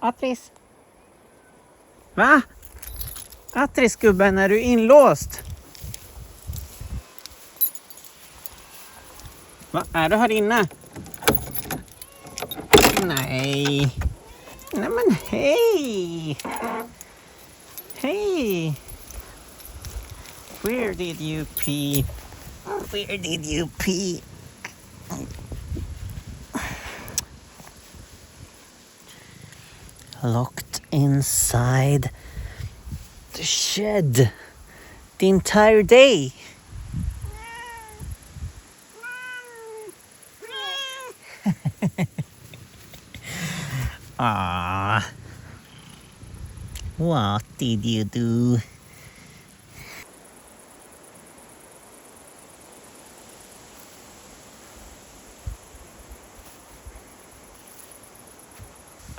Atris? Va? Atris gubben, är du inlåst? Va? Är du här inne? Nej. Nej men hej! Hej! Where did you pee? Where did you pee? Locked inside the shed the entire day. Ah, what did you do?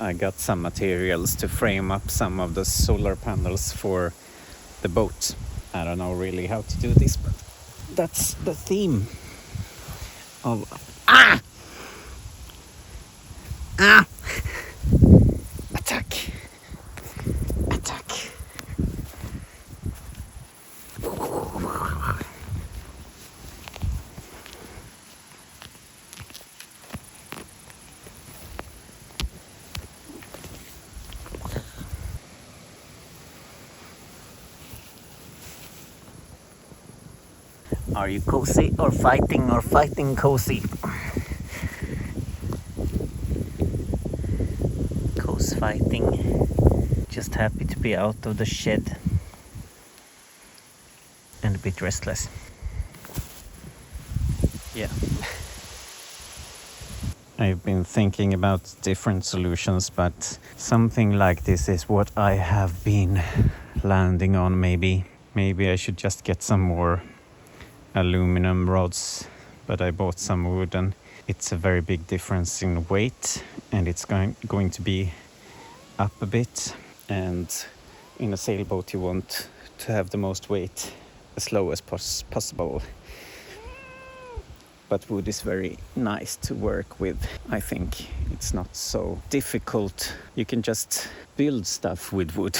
I got some materials to frame up some of the solar panels for the boat. I don't know really how to do this, but that's the theme of... Ah! Ah! Attack! Attack! Are you cozy or fighting cozy? Cozy fighting. Just happy to be out of the shed. And a bit restless. Yeah. I've been thinking about different solutions, but something like this is what I have been landing on. Maybe I should just get some more aluminum rods, but I bought some wood and it's a very big difference in weight, and it's going to be up a bit, and in a sailboat you want to have the most weight as low as possible. But wood is very nice to work with. I think it's not so difficult. You can just build stuff with wood,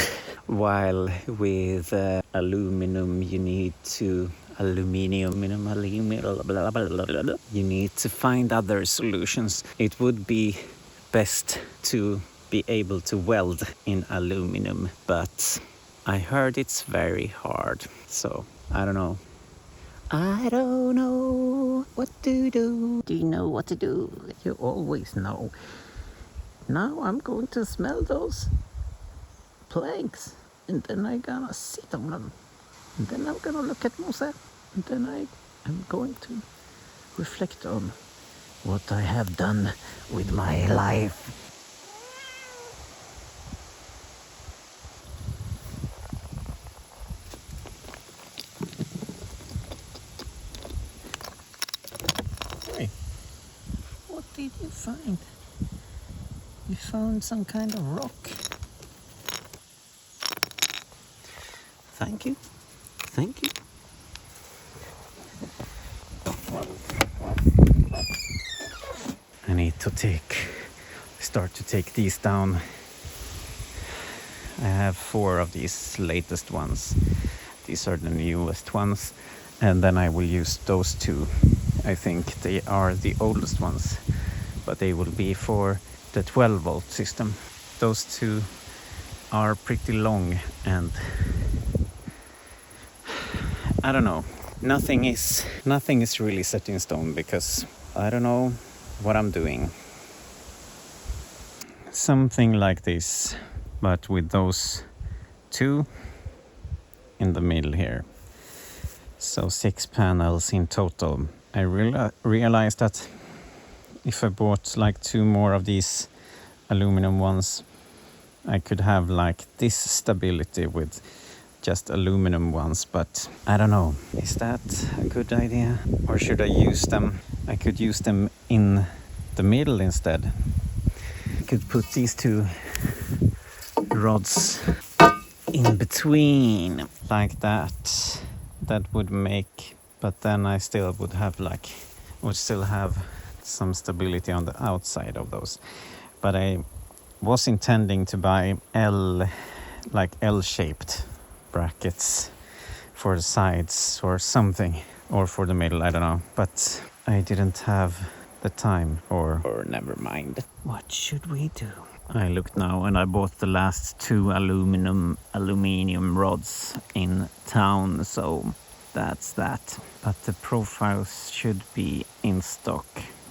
while with aluminum you need to you need to find other solutions. It would be best to be able to weld in aluminum, but I heard it's very hard, so I don't know. I don't know what to do. Do you know what to do? You always know. Now I'm going to smell those planks, and then I'm gonna sit on them. And then I'm gonna look at Mozart, and then I am going to reflect on what I have done with my life. Hey, what did you find? You found some kind of rock. Thank you. Thank you. I need to start to take these down. I have 4 of these latest ones. These are the newest ones. And then I will use those 2. I think they are the oldest ones, but they will be for the 12-volt system. Those 2 are pretty long, and I don't know. Nothing is really set in stone, because I don't know what I'm doing. Something like this, but with those 2 in the middle here. So 6 panels in total. I realized that if I bought like 2 more of these aluminum ones, I could have like this stability with just aluminum ones, but I don't know. Is that a good idea? Or should I use them? I could use them in the middle instead. I could put these 2 rods in between like that. That would make, but then I still would have some stability on the outside of those. But I was intending to buy L-shaped brackets for the sides or something, or for the middle, I don't know, but I didn't have the time, or never mind. What should we do? I looked now and I bought the last 2 aluminium rods in town, so that's that. But the profiles should be in stock,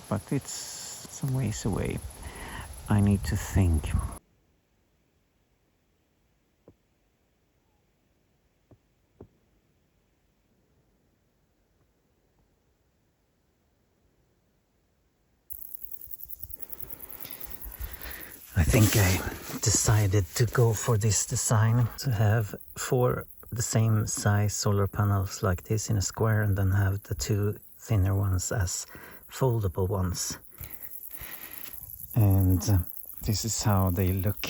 but it's some ways away. I need to think. I think I decided to go for this design, to have 4 the same size solar panels like this in a square, and then have the 2 thinner ones as foldable ones. And this is how they look.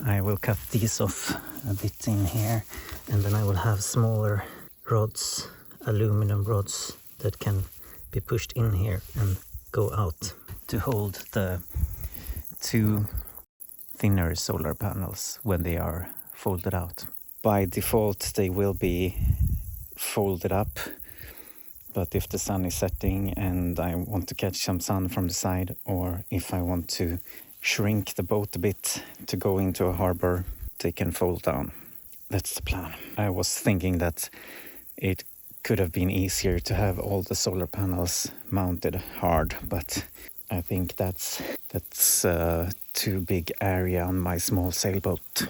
I will cut these off a bit in here, and then I will have smaller rods, aluminum rods, that can be pushed in here and go out to hold the 2 thinner solar panels when they are folded out. By default they will be folded up, but if the sun is setting and I want to catch some sun from the side, or if I want to shrink the boat a bit to go into a harbor, they can fold down. That's the plan. I was thinking that it could have been easier to have all the solar panels mounted hard, but I think that's too big area on my small sailboat.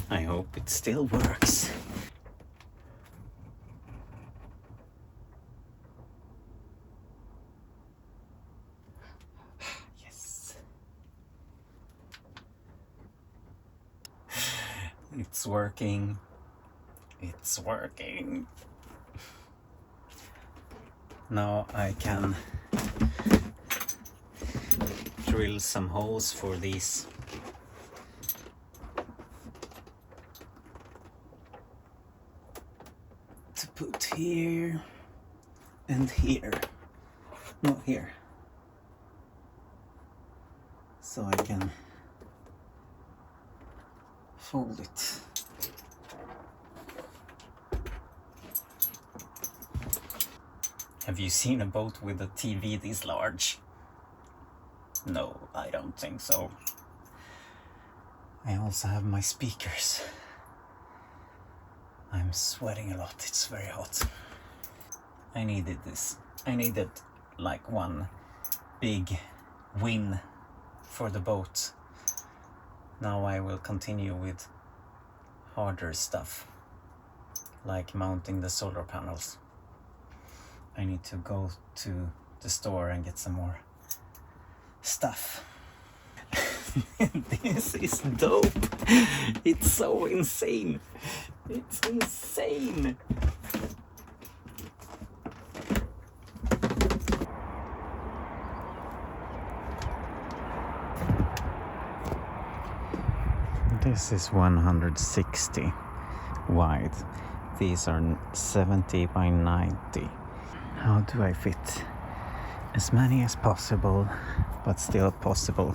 I hope it still works. Yes. It's working. It's working. Now I can drill some holes for these. To put here and here. No, here. So I can fold it Have you seen a boat with a TV this large? No, I don't think so. I also have my speakers. I'm sweating a lot, it's very hot. I needed this. I needed like one big win for the boat. Now I will continue with harder stuff, like mounting the solar panels. I need to go to the store and get some more stuff. This is dope. It's so insane. It's insane. This is 160 wide. These are 70 by 90. How do I fit as many as possible, but still possible?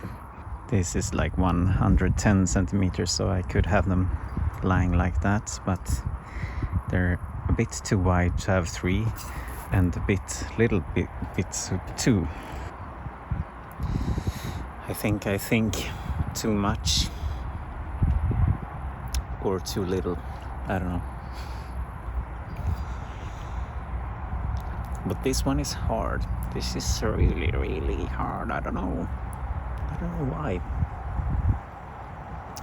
This is like 110 centimeters, so I could have them lying like that, but they're a bit too wide to have 3 and a little bit 2. I think too much or too little, I don't know. But this one is hard. This is really, really hard. I don't know why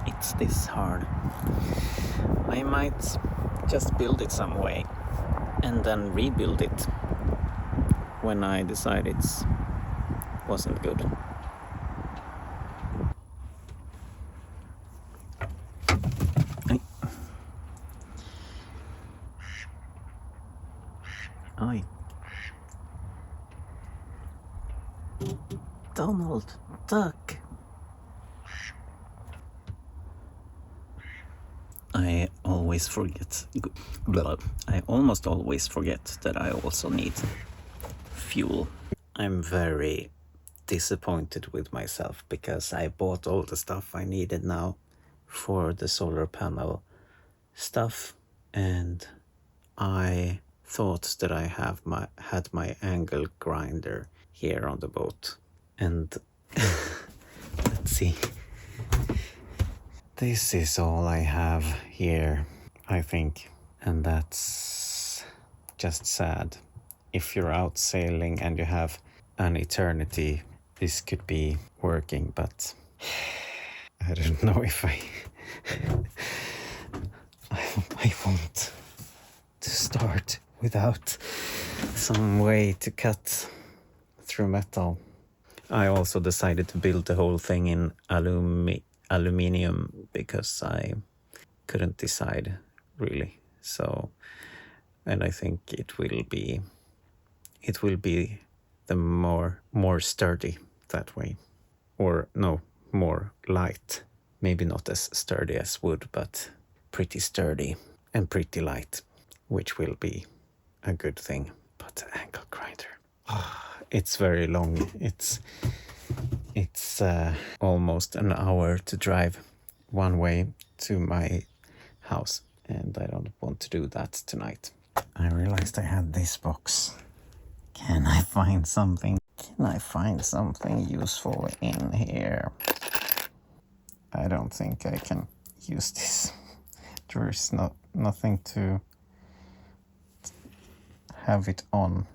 it's this hard. I might just build it some way and then rebuild it when I decide it wasn't good. Oi. Donald Duck. I almost always forget that I also need fuel. I'm very disappointed with myself because I bought all the stuff I needed now for the solar panel stuff, and I thought that I had my angle grinder here on the boat, and let's see, this is all I have here, I think, and that's just sad. If you're out sailing and you have an eternity, this could be working, but I don't know if I want to start without some way to cut through metal. I also decided to build the whole thing in aluminium because I couldn't decide really. So, and I think it will be the more sturdy that way, or no, more light. Maybe not as sturdy as wood, but pretty sturdy and pretty light, which will be a good thing. But the angle grinder, it's very long. It's almost an hour to drive one way to my house, and I don't want to do that tonight. I realized I had this box. Can I find something useful in here? I don't think I can use this. There's nothing to have it on.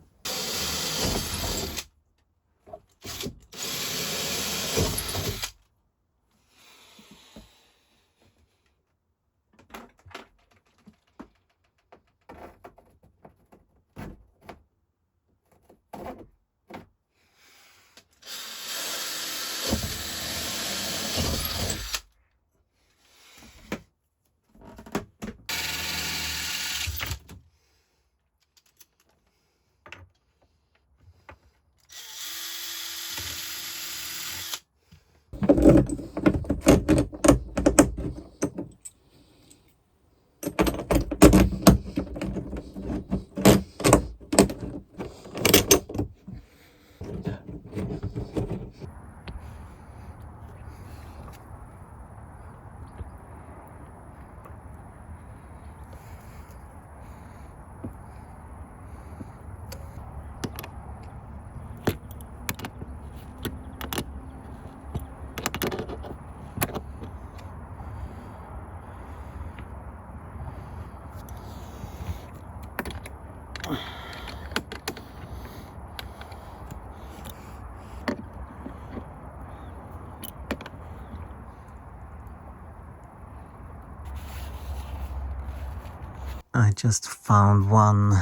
I just found one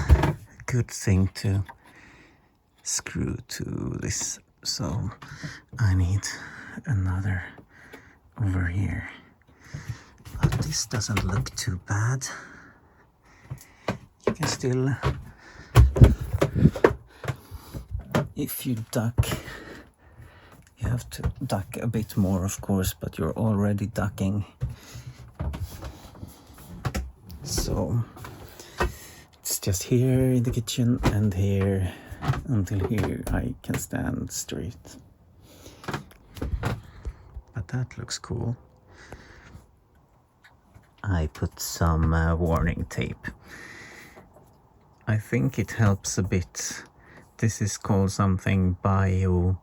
good thing to screw to this, so I need another over here. But this doesn't look too bad. You can still, if you duck, you have to duck a bit more, of course, but you're already ducking. So it's just here in the kitchen and here until here I can stand straight. But that looks cool. I put some warning tape. I think it helps a bit. This is called something biomimicry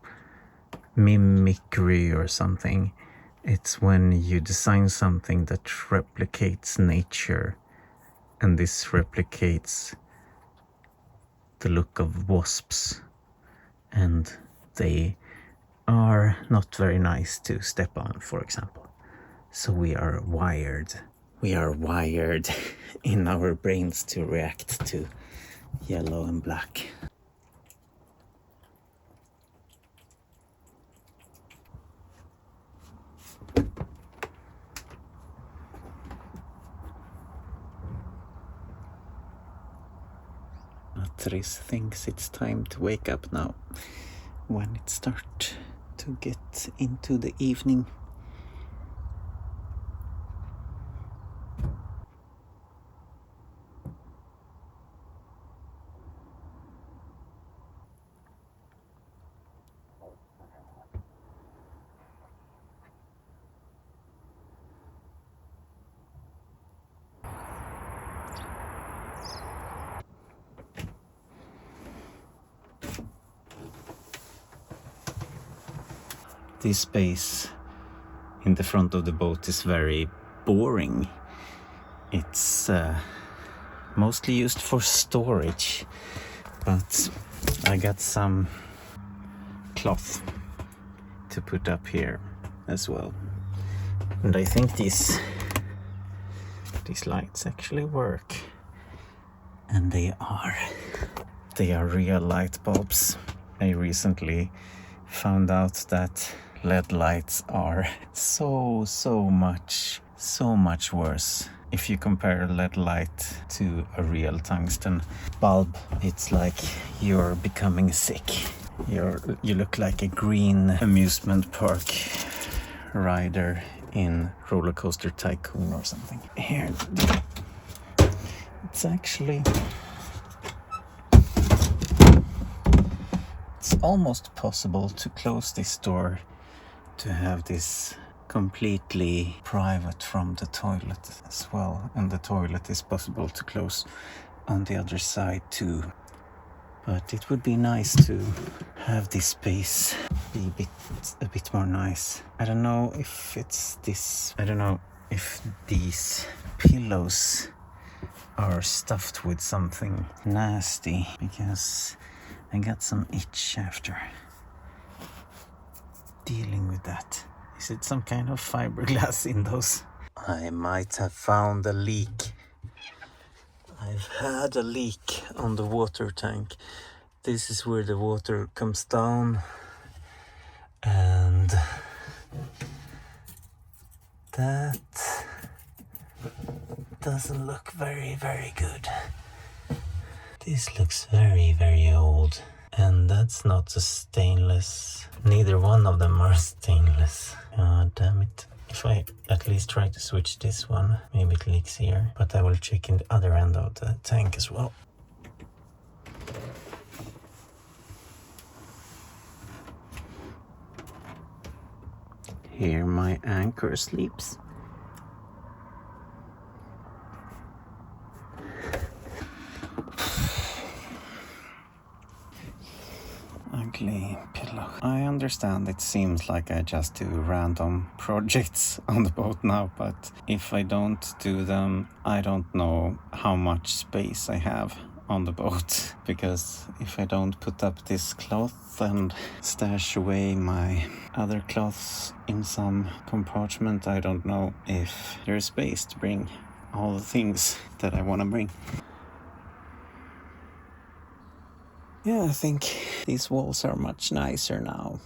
or something. It's when you design something that replicates nature, and this replicates the look of wasps, and they are not very nice to step on, for example. So we are wired in our brains to react to yellow and black. Matijs thinks it's time to wake up now, when it starts to get into the evening. This space in the front of the boat is very boring. It's mostly used for storage, but I got some cloth to put up here as well. And I think these lights actually work. And they are real light bulbs. I recently found out that LED lights are so much worse. If you compare a LED light to a real tungsten bulb, it's like you're becoming sick. You look like a green amusement park rider in Roller Coaster Tycoon or something. Here, it's actually, it's almost possible to close this door to have this completely private from the toilet as well. And the toilet is possible to close on the other side too. But it would be nice to have this space be a bit more nice. I don't know if it's this, I don't know if these pillows are stuffed with something nasty, because I got some itch after dealing with that. Is it some kind of fiberglass in those? I might have found a leak. I've had a leak on the water tank. This is where the water comes down, and that doesn't look very good. This looks very old, and that's not a stainless. Neither one of them are stainless. Damn it. If I at least try to switch this one, maybe it leaks here, but I will check in the other end of the tank as well. Here my anchor sleeps. Ugly pillow. I understand it seems like I just do random projects on the boat now, but if I don't do them, I don't know how much space I have on the boat, because if I don't put up this cloth and stash away my other cloths in some compartment, I don't know if there's space to bring all the things that I want to bring. Yeah, I think these walls are much nicer now.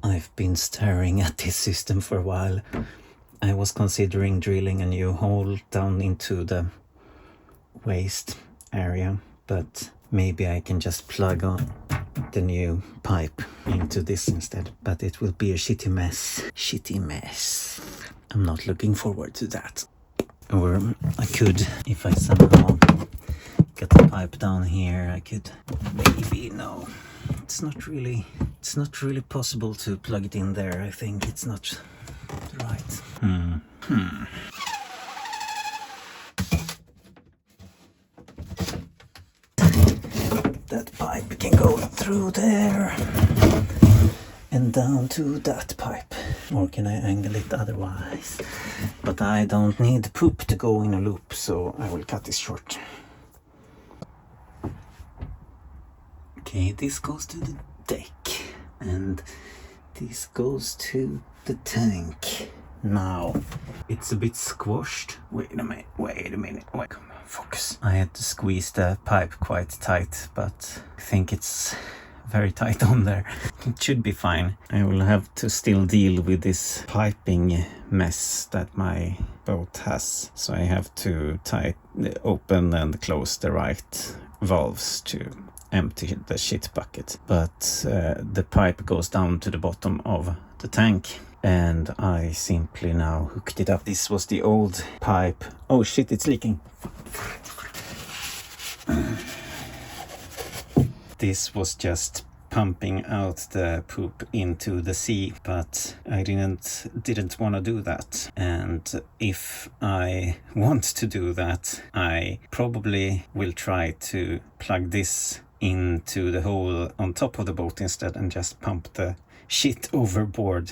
I've been staring at this system for a while. I was considering drilling a new hole down into the waste area, but maybe I can just plug on the new pipe into this instead. But it will be a shitty mess. Shitty mess. I'm not looking forward to that. Or I could, if I somehow get the pipe down here, I could maybe, no. It's not really possible to plug it in there. I think it's not right. That pipe can go through there and down to that pipe. Or can I angle it otherwise? But I don't need poop to go in a loop, so I will cut this short. Okay, this goes to the deck, and this goes to the tank. Now, it's a bit squashed. Wait a minute, come on, focus. I had to squeeze the pipe quite tight, but I think it's very tight on there. It should be fine. I will have to still deal with this piping mess that my boat has. So I have to open and close the right valves to empty the shit bucket, but the pipe goes down to the bottom of the tank, and I simply now hooked it up. This was the old pipe. Oh shit, it's leaking. This was just pumping out the poop into the sea, but I didn't want to do that. And if I want to do that, I probably will try to plug this into the hole on top of the boat instead and just pump the shit overboard.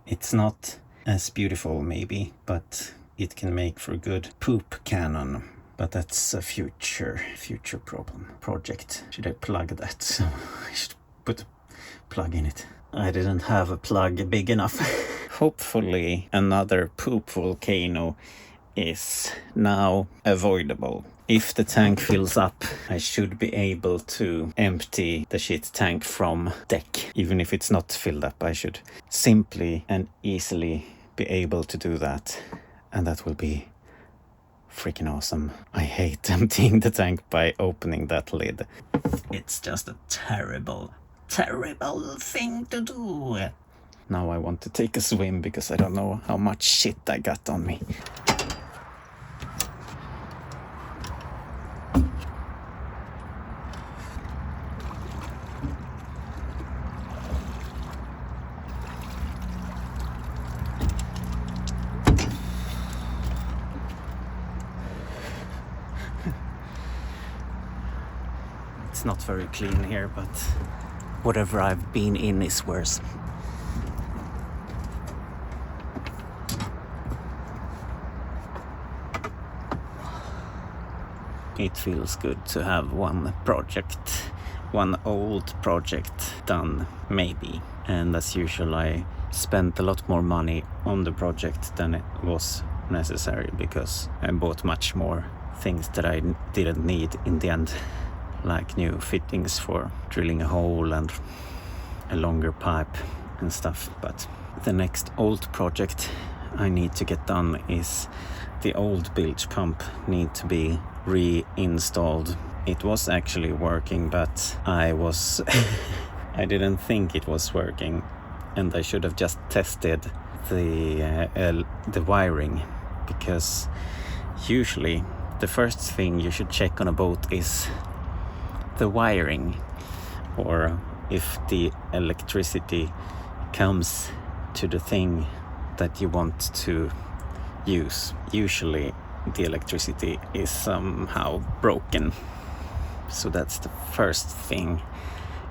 It's not as beautiful maybe, but it can make for a good poop cannon. But that's a future project. Should I plug that? So I should put a plug in it. I didn't have a plug big enough. Hopefully another poop volcano is now avoidable. If the tank fills up, I should be able to empty the shit tank from deck. Even if it's not filled up, I should simply and easily be able to do that. And that will be freaking awesome. I hate emptying the tank by opening that lid. It's just a terrible thing to do. Now I want to take a swim because I don't know how much shit I got on me. It's not very clean here, but whatever I've been in is worse. It feels good to have one old project done, maybe. And as usual, I spent a lot more money on the project than it was necessary, because I bought much more things that I didn't need in the end. Like new fittings for drilling a hole and a longer pipe and stuff. But the next old project I need to get done is the old bilge pump need to be reinstalled. It was actually working, but I didn't think it was working, and I should have just tested the wiring, because usually the first thing you should check on a boat is the wiring, or if the electricity comes to the thing that you want to use. Usually the electricity is somehow broken, so that's the first thing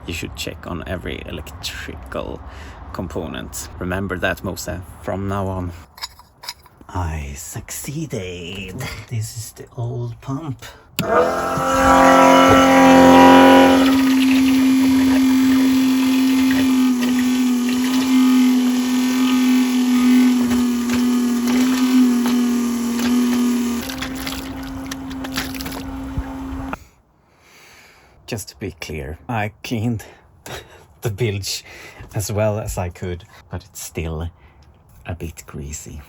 you should check on every electrical component. Remember that, Mose, from now on. I succeeded. This is the old pump. Just to be clear, I cleaned the bilge as well as I could, but it's still a bit greasy.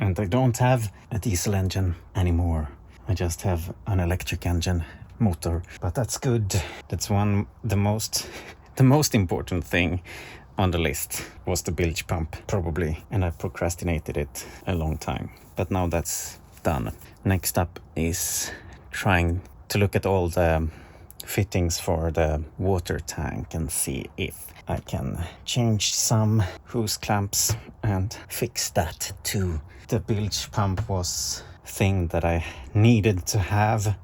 And I don't have a diesel engine anymore. I just have an electric engine motor, but that's good. That's the most important thing on the list was the bilge pump, probably, and I procrastinated it a long time. But now that's done. Next up is trying to look at all the fittings for the water tank and see if I can change some hose clamps and fix that too. The bilge pump was a thing that I needed to have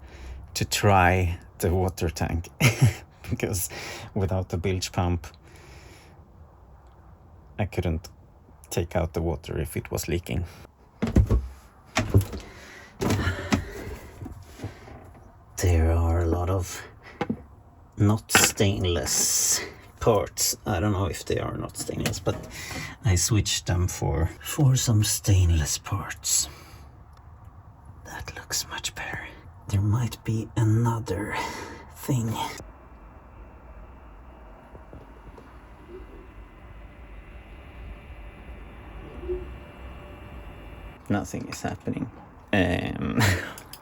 to try the water tank because without the bilge pump I couldn't take out the water if it was leaking. There are a lot of not stainless parts. I don't know if they are not stainless, but I switched them for some stainless parts. That looks much better. There might be another thing. Nothing is happening.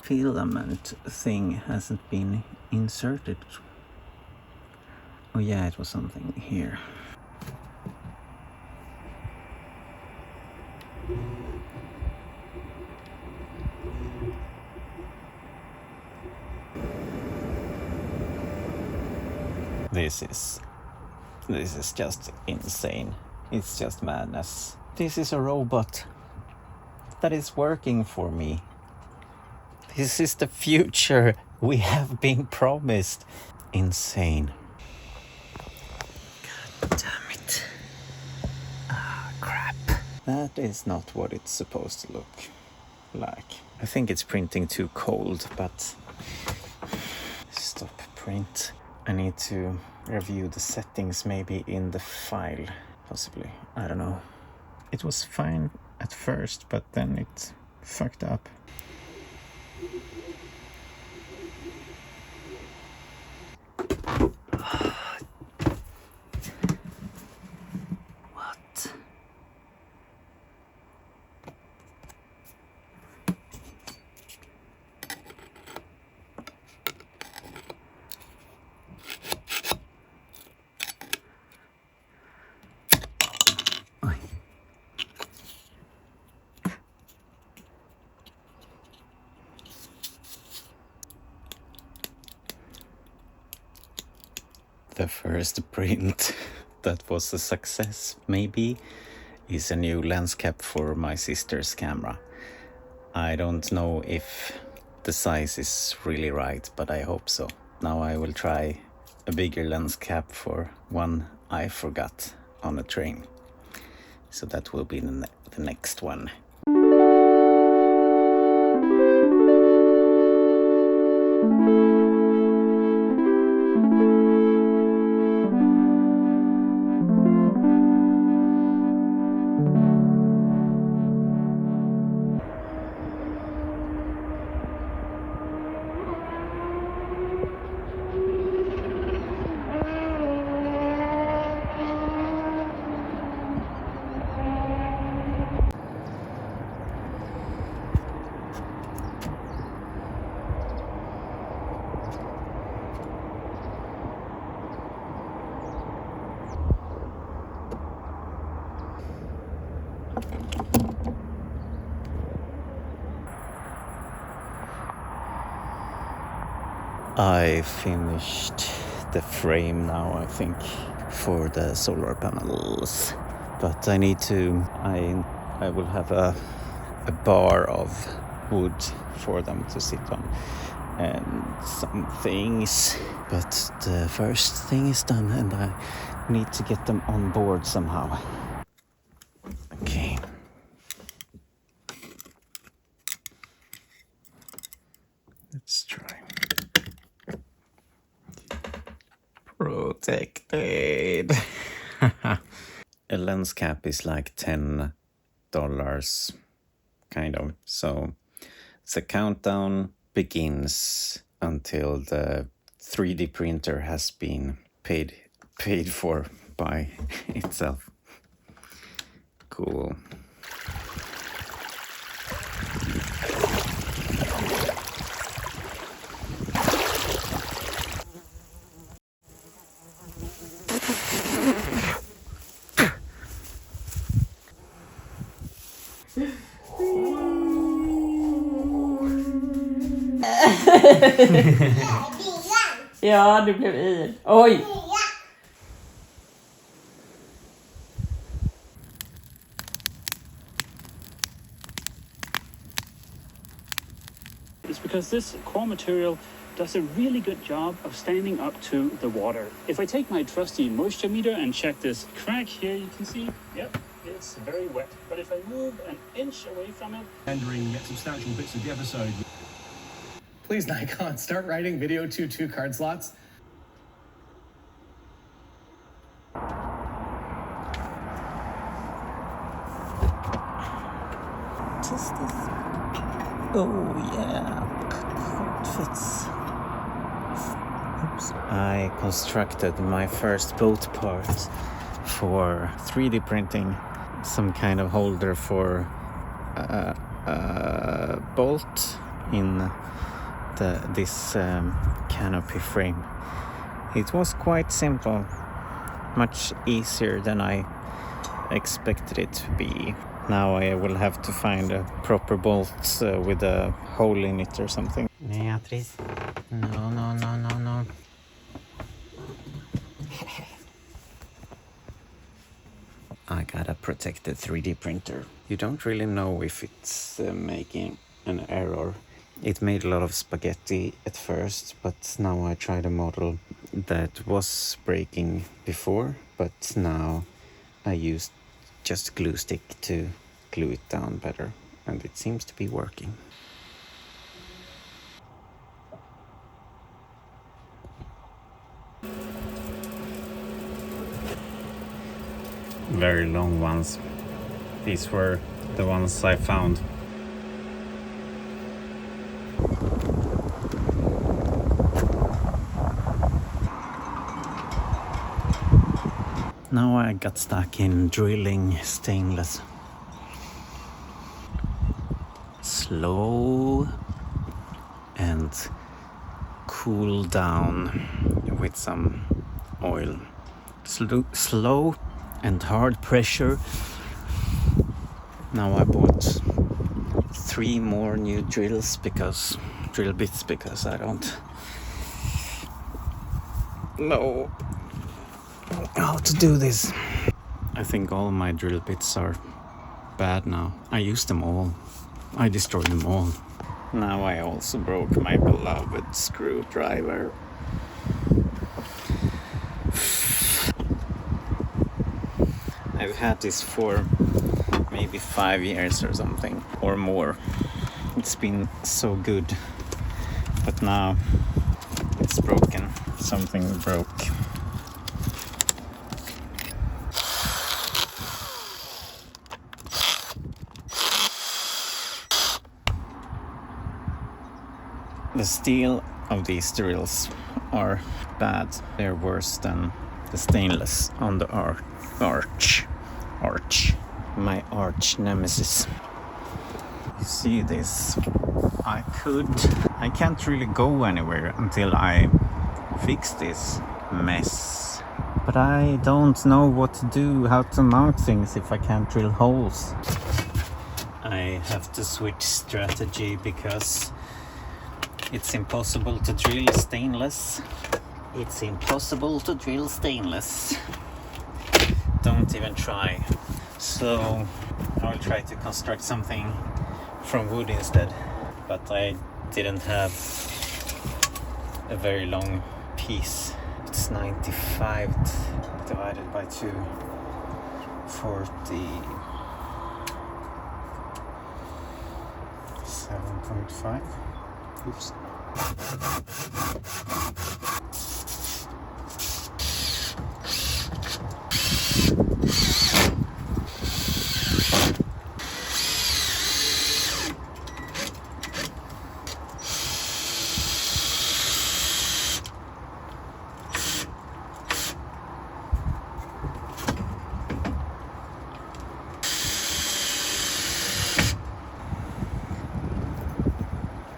Filament thing hasn't been inserted. Oh yeah, it was something here. This is just insane. It's just madness. This is a robot that is working for me. This is the future we have been promised. Insane. God damn it. Ah, crap. That is not what it's supposed to look like. I think it's printing too cold, but stop print. I need to review the settings maybe in the file, possibly. I don't know. It was fine at first, but then it fucked up. What? Oj. The first print that was a success, maybe, is a new lens cap for my sister's camera. I don't know if the size is really right, but I hope so. Now I will try a bigger lens cap for one I forgot on a train. So that will be the next one. I finished the frame now, I think, for the solar panels. But I need to, I will have a bar of wood for them to sit on and some things. But the first thing is done and I Need to get them on board somehow. Okay. Let's try. Protected. A lens cap is like $10, kind of. So the countdown begins until the 3D printer has been paid for by itself. Cool. Ja, du blev yr. Oj! It's because this core material does a really good job of standing up to the water. If I take my trusty moisture meter and check this crack here, you can see, yep, it's very wet. But if I move an inch away from it... Rendering substantial bits of the episode. Please, Nikon, start writing video 2 card slots. What is this? Oh yeah, it fits. Oops. I constructed my first boat part for 3D printing, some kind of holder for a bolt in this canopy frame. It was quite simple, much easier than I expected it to be. Now I will have to find a proper bolt with a hole in it or something. Beatrice. No. I got a protected 3D printer. You don't really know if it's making an error. It made a lot of spaghetti at first, but now I tried a model that was breaking before, but now I used just glue stick to glue it down better, and it seems to be working. Very long ones. These were the ones I found. Now I got stuck in drilling stainless. Slow and cool down with some oil. Slow and hard pressure. Now I bought 3 more new drill bits because I don't know how to do this. I think all my drill bits are bad now. I used them all. I destroyed them all. Now I also broke my beloved screwdriver. I've had this for maybe 5 years or something, or more. It's been so good, but now it's broken. Something broke. The steel of these drills are bad. They're worse than the stainless on the arch. My arch nemesis. You see this? I can't really go anywhere until I fix this mess. But I don't know what to do, how to mount things if I can't drill holes. I have to switch strategy because it's impossible to drill stainless. It's impossible to drill stainless. Don't even try. So I'll try to construct something from wood instead. But I didn't have a very long piece What's 95 divided by 2? 40. 7.5. Oops.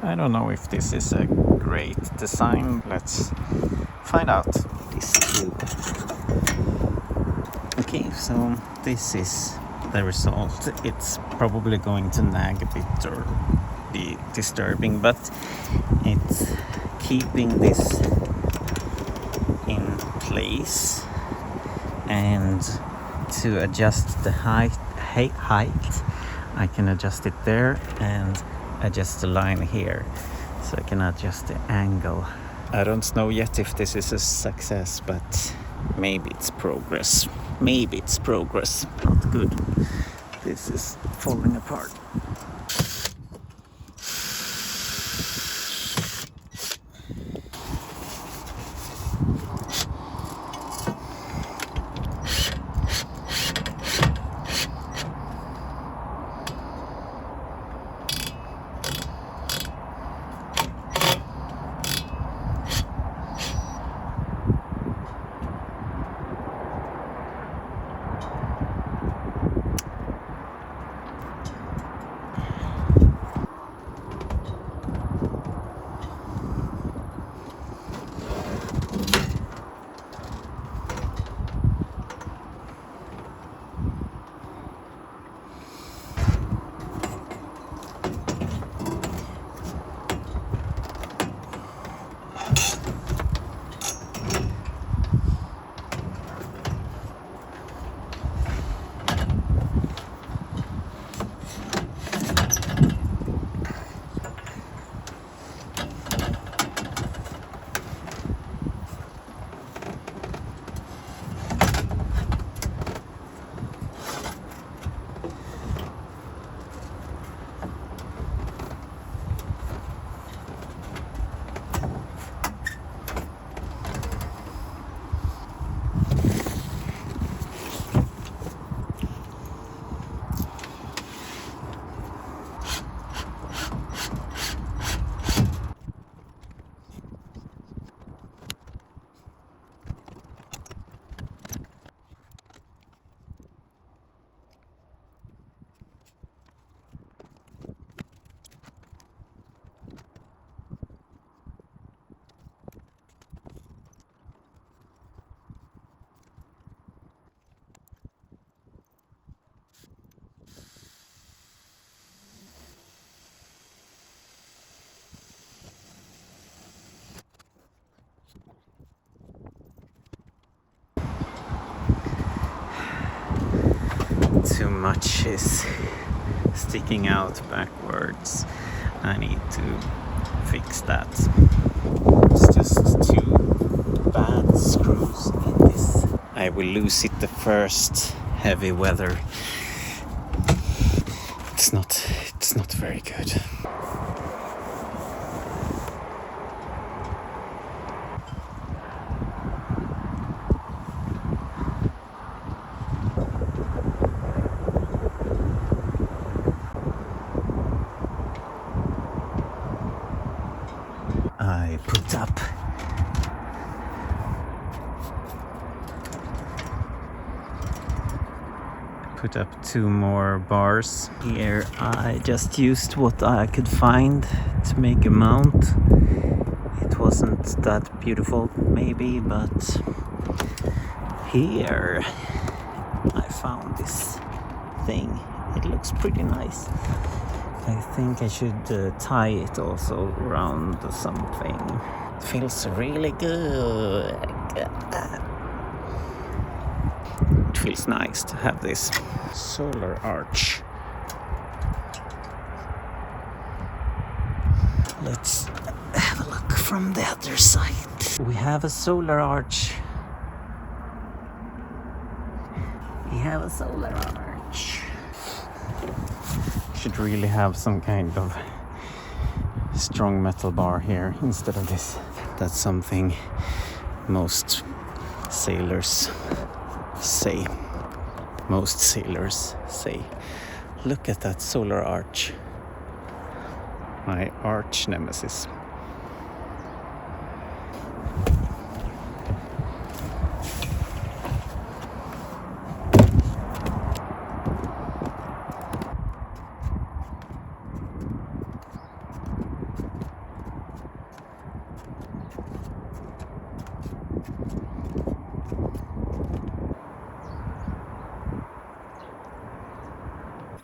I don't know if this is a great design. Let's find out. This tube. Okay, so this is the result. It's probably going to nag a bit or be disturbing, but it's keeping this in place. And to adjust the height, I can adjust it there and adjust the line here, so I can adjust the angle. I don't know yet if this is a success, but maybe it's progress. Maybe it's progress. Not good. This is falling apart. Too much is sticking out backwards. I need to fix that. It's just two bad screws in this. I will lose it the first heavy weather. It's not very good. I put up 2 more bars. Here I just used what I could find to make a mount. It wasn't that beautiful maybe, but here I found this thing. It looks pretty nice. I think I should tie it also around something. It feels really good. It feels nice to have this solar arch. Let's have a look from the other side. We have a solar arch. We have a solar arch. Should really have some kind of strong metal bar here instead of this. That's something most sailors say. Most sailors say. Look at that solar arch. My arch nemesis.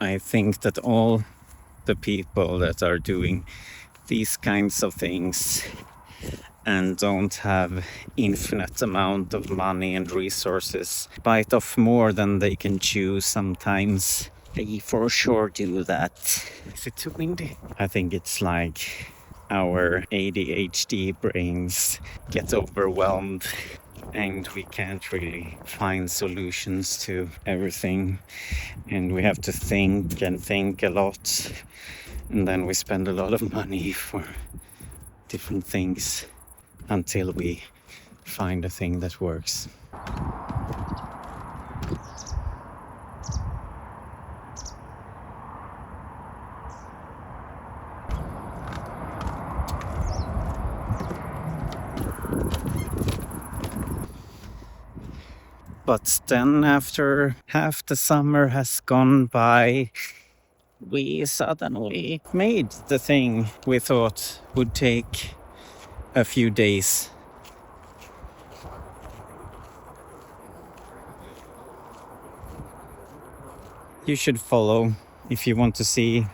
I think that all the people that are doing these kinds of things and don't have infinite amount of money and resources bite off more than they can chew sometimes. They for sure do that. Is it too windy? I think it's like our ADHD brains get overwhelmed and we can't really find solutions to everything, and we have to think and think a lot, and then we spend a lot of money for different things until we find a thing that works. But then after half the summer has gone by, we suddenly made the thing we thought would take a few days. You should follow if you want to see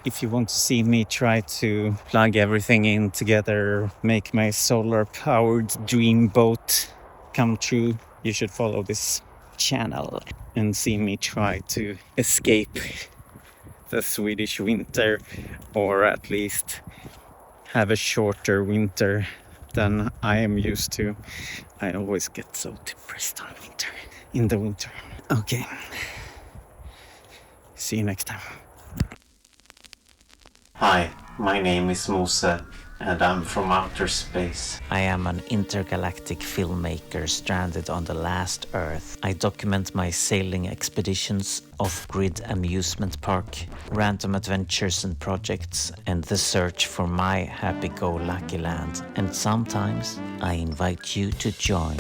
me try to plug everything in together, make my solar powered dream boat come true. You should follow this channel and see me try to escape the Swedish winter, or at least have a shorter winter than I am used to. I always get so depressed in the winter. Okay. See you next time. Hi, my name is Mozart, and I'm from outer space. I am an intergalactic filmmaker stranded on the last Earth. I document my sailing expeditions, off-grid amusement park, random adventures and projects, and the search for my happy-go-lucky land. And sometimes I invite you to join.